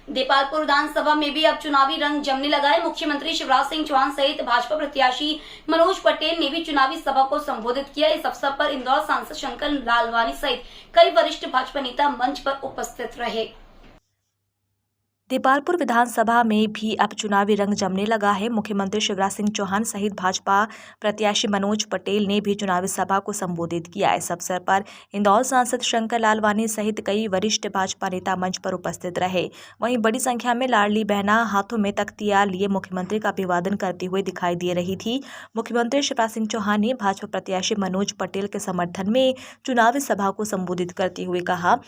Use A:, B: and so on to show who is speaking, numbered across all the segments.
A: देपालपुर विधानसभा में भी अब चुनावी रंग जमने लगा है। मुख्यमंत्री शिवराज सिंह चौहान सहित भाजपा प्रत्याशी मनोज पटेल ने भी चुनावी सभा को संबोधित किया। इस अवसर पर इंदौर सांसद शंकर लालवानी सहित कई वरिष्ठ भाजपा नेता मंच पर उपस्थित रहे।
B: देपालपुर विधानसभा में भी अब चुनावी रंग जमने लगा है। मुख्यमंत्री शिवराज सिंह चौहान सहित भाजपा प्रत्याशी मनोज पटेल ने भी चुनावी सभा को संबोधित किया। इस अवसर पर इंदौर सांसद शंकर लालवानी सहित कई वरिष्ठ भाजपा नेता मंच पर उपस्थित रहे। वहीं बड़ी संख्या में लाडली बहना हाथों में तख्तियां लिए मुख्यमंत्री का अभिवादन करते हुए दिखाई दे रही थी। मुख्यमंत्री शिवराज सिंह चौहान ने भाजपा प्रत्याशी मनोज पटेल के समर्थन में चुनावी सभा को संबोधित करते हुए कहा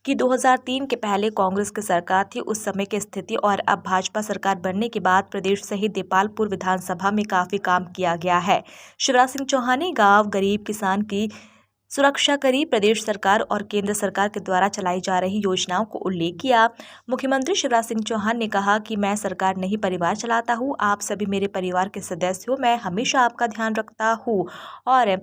B: कि 2003 के पहले कांग्रेस की सरकार थी, उस समय की स्थिति और अब भाजपा सरकार बनने के बाद प्रदेश सहित देपालपुर विधानसभा में काफी काम किया गया है। शिवराज सिंह चौहान ने गांव गरीब किसान की सुरक्षा करी। प्रदेश सरकार और केंद्र सरकार के द्वारा चलाई जा रही योजनाओं को उल्लेख किया। मुख्यमंत्री शिवराज सिंह चौहान ने कहा कि मैं सरकार नहीं परिवार चलाता हूं, आप सभी मेरे परिवार के सदस्य हो, मैं हमेशा आपका ध्यान रखता हूं और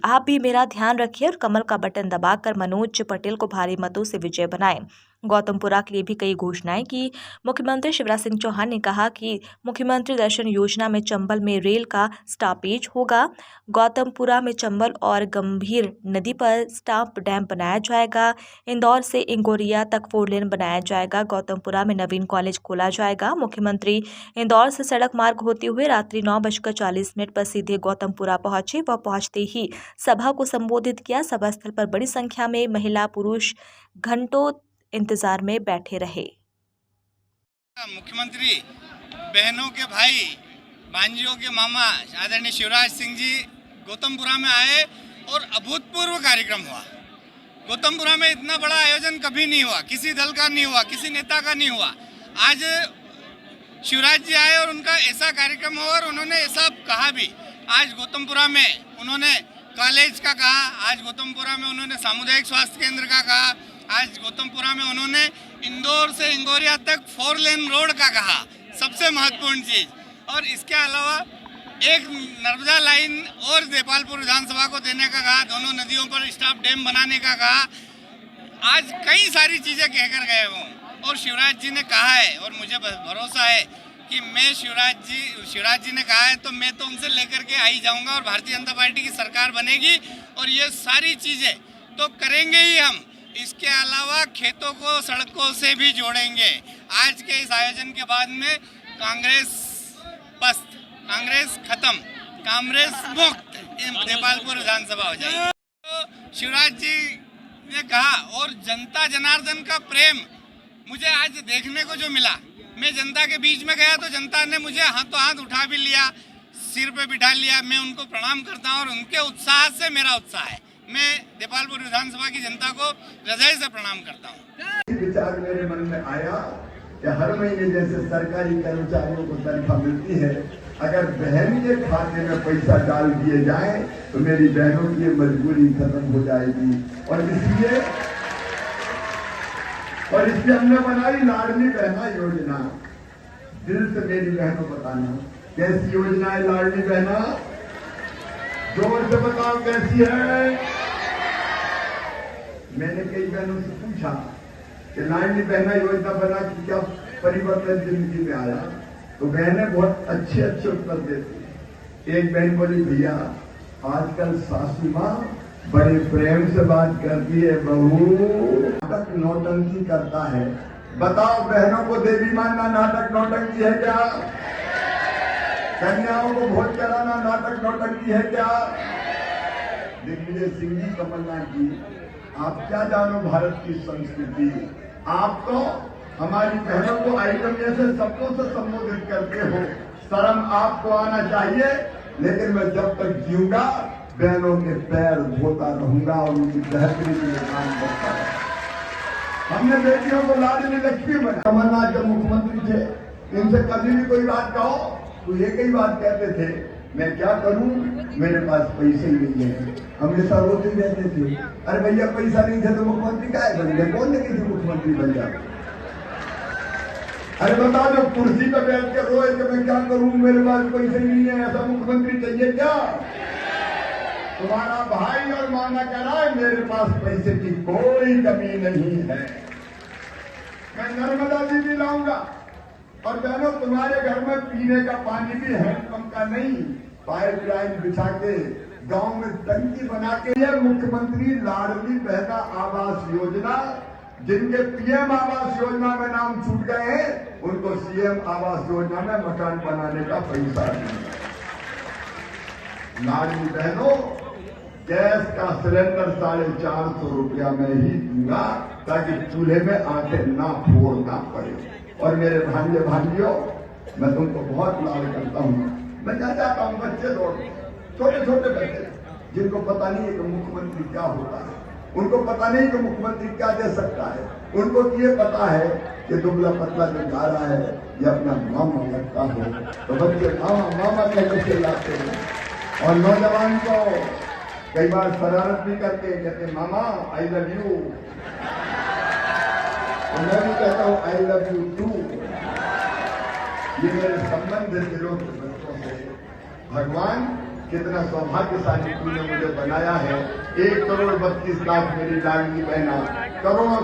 B: आप भी मेरा ध्यान रखिए और कमल का बटन दबाकर मनोज पटेल को भारी मतों से विजय बनाएं। गौतमपुरा के लिए भी कई घोषणाएं की। मुख्यमंत्री शिवराज सिंह चौहान ने कहा कि मुख्यमंत्री दर्शन योजना में चंबल में रेल का स्टॉपेज होगा। गौतमपुरा में चंबल और गंभीर नदी पर स्टॉप डैम बनाया जाएगा। इंदौर से इंगोरिया तक 4 लेन बनाया जाएगा। गौतमपुरा में नवीन कॉलेज खोला जाएगा। मुख्यमंत्री इंदौर से सड़क मार्ग होते हुए रात्रि 9:40 पर सीधे गौतमपुरा पहुंचे। वह पहुंचते ही सभा को संबोधित किया। सभा स्थल पर बड़ी संख्या में महिला पुरुष घंटों इंतजार में बैठे रहे।
C: मुख्यमंत्री बहनों के भाई भांजियों के मामा आदरणीय शिवराज सिंह जी गौतमपुरा में आए और अभूतपूर्व कार्यक्रम हुआ। गौतमपुरा में इतना बड़ा आयोजन कभी नहीं हुआ, किसी दल का नहीं हुआ, किसी नेता का नहीं हुआ। आज शिवराज जी आए और उनका ऐसा कार्यक्रम हुआ और उन्होंने ऐसा कहा भी। आज गौतमपुरा में उन्होंने कॉलेज का कहा, आज गौतमपुरा में उन्होंने सामुदायिक स्वास्थ्य केंद्र का कहा, आज गौतमपुरा में उन्होंने इंदौर से इंगोरिया तक 4 लेन रोड का कहा, सबसे महत्वपूर्ण चीज। और इसके अलावा एक नर्मदा लाइन और देपालपुर विधानसभा को देने का कहा, दोनों नदियों पर स्टॉप डैम बनाने का कहा। आज कई सारी चीजें कहकर गए वो और शिवराज जी ने कहा है और मुझे भरोसा है कि मैं शिवराज जी ने कहा है तो मैं तो उनसे लेकर के आई जाऊंगा और भारतीय जनता पार्टी की सरकार बनेगी और ये सारी चीजें तो करेंगे ही हम। इसके अलावा खेतों को सड़कों से भी जोड़ेंगे। आज के इस आयोजन के बाद में कांग्रेस पस्त, कांग्रेस खत्म, कांग्रेस मुक्त देपालपुर विधानसभा हो जाएगी। तो शिवराज जी ने कहा और जनता जनार्दन का प्रेम मुझे आज देखने को जो मिला। मैं जनता के बीच में गया तो जनता ने मुझे हाथों हाथ उठा भी लिया, सिर पे बिठा लिया। मैं उनको प्रणाम करता हूँ और उनके उत्साह से मेरा उत्साह है। मैं देपालपुर विधानसभा की जनता को हृदय से प्रणाम करता हूँ।
D: विचार मेरे मन में आया कि हर महीने जैसे सरकारी कर्मचारियों को तनख्वाह मिलती है, अगर बहन के खाते में पैसा डाल दिए जाए तो मेरी बहनों की मजबूरी खत्म हो जाएगी। और इसलिए हमने बनाई लाडली बहना योजना। दिल से मेरी बहनों बताना कैसी योजना है लाडली बहना, जोर से बताओ कैसी है। मैंने कई बहनों से पूछा कि लाडली बहना योजना बना कि क्या परिवर्तन जिंदगी में आया, तो बहनें बहुत अच्छे उत्तर देती। एक बहन बोली, भैया आजकल सासू माँ बड़े प्रेम से बात करती है, बहू नाटक नौटंकी करता है। बताओ बहनों को देवी मानना नाटक नौटंकी है क्या? कन्याओं को भोज कराना नाटक नौटंकी है क्या? दिग्विजय सिंह जी, कमलनाथ जी, आप क्या जानो भारत की संस्कृति। आप तो हमारी बहनों को आइटम जैसे शब्दों से संबोधित करते हो। शर्म आपको आना चाहिए। लेकिन मैं जब तक जीऊंगा बहनों के पैर धोता रहूंगा और उनकी बेहतरी के लिए काम करता रहूंगा। हमने बेटियों को लाडली लक्ष्मी बनाया। कमलनाथ जब मुख्यमंत्री थे, इनसे कभी भी कोई बात कहो तो एक ही बात कहते थे, मैं क्या करूं, मेरे पास पैसे ही नहीं है। हमेशा रोते रहते थे, अरे भैया पैसा नहीं थे तो मुख्यमंत्री काहे बन गए? कौन ने किसी मुख्यमंत्री बन जाए? अरे बताओ, जो कुर्सी पर बैठ के रोए कि मैं क्या करूं, मेरे पास पैसे नहीं है, ऐसा मुख्यमंत्री चाहिए क्या? तुम्हारा भाई और माना कह रहा है मेरे पास पैसे की कोई कमी नहीं है। मैं नर्मदा जी भी लाऊंगा। और बहनों, तुम्हारे घर में पीने का पानी भी हैंडपंप का नहीं, पाइपलाइन बिछा के गांव में टंकी बना के, ये मुख्यमंत्री लाडली बहना आवास योजना, जिनके पीएम आवास योजना में नाम छूट गए हैं, उनको सीएम आवास योजना में मकान बनाने का पैसा नहीं। लाडली बहनों, गैस का सिलेंडर 450 रुपया में ही दूंगा, ताकि चूल्हे में आटे ना फोड़ना पड़े। और मेरे भाइयों, मैं तुमको बहुत लाड करता हूँ। मैं क्या चाहता हूँ, बच्चे लोग, छोटे छोटे बच्चे, जिनको पता नहीं है कि मुख्यमंत्री क्या होता है, उनको पता नहीं कि मुख्यमंत्री क्या दे सकता है, उनको ये पता है कि दुबला पतला जो जा रहा है ये अपना मामा लगता है, तो बच्चे मामा मामा कहते चिल्लाते हैं। और नौजवान को कई बार शरारत भी करके कहते मामा आई लव यू, और मैं भी कहता हूँ आई लव यू टू। ये मेरे संबंध दिलों के बच्चों से। भगवान कितना सौभाग्यशाली तूने मुझे बनाया है। 1 करोड़ 32 लाख मेरी लाडली बहना, करोड़ों